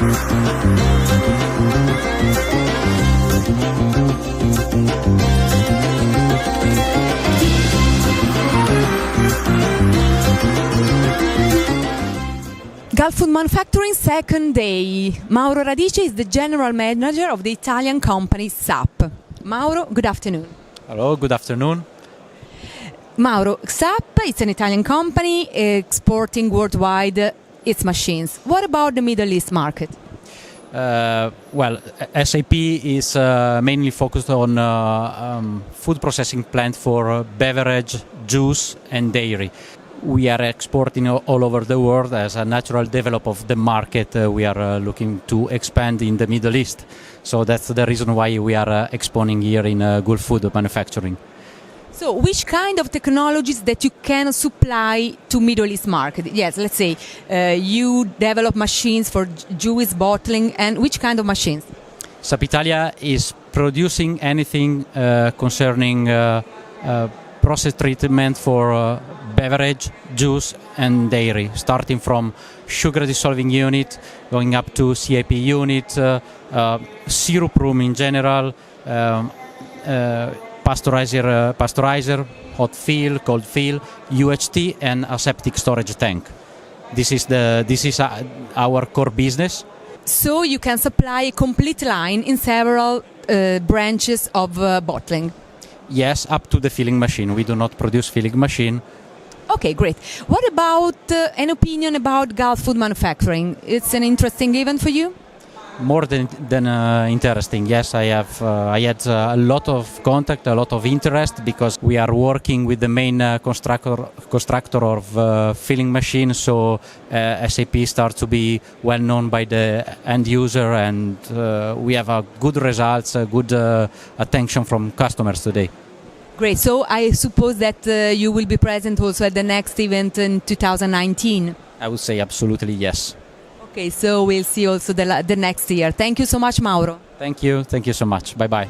Gulf Food Manufacturing second day. Mauro Radice is the general manager of the Italian company SAP. Mauro, good afternoon. Hello, good afternoon. Mauro, SAP is an Italian company exporting worldwide its machines. What about the Middle East market? Well, SAP is mainly focused on food processing plant for beverage, juice and dairy. We are exporting all over the world. As a natural development of the market, we are looking to expand in the Middle East. So that's the reason why we are exporting here in Gulf Food Manufacturing. So which kind of technologies that you can supply to Middle East market? Yes, let's say you develop machines for juice bottling, and which kind of machines? SAP Italia is producing anything concerning process treatment for beverage, juice and dairy, starting from sugar dissolving unit, going up to CIP unit, syrup room in general, pasteurizer, hot fill, cold fill, UHT and aseptic storage tank. This is our core business. So you can supply a complete line in several branches of bottling. Yes, up to the filling machine. We do not produce filling machine. Okay, great. What about an opinion about Gulf Food Manufacturing? It's an interesting event for you? More than interesting. Yes, I had a lot of contact, a lot of interest, because we are working with the main constructor of filling machines. So SAP starts to be well known by the end user, and we have good results, good attention from customers today. Great. So I suppose that you will be present also at the next event in 2019. I would say absolutely yes. Okay, so we'll see also the next year. Thank you so much, Mauro. Thank you so much. Bye-bye.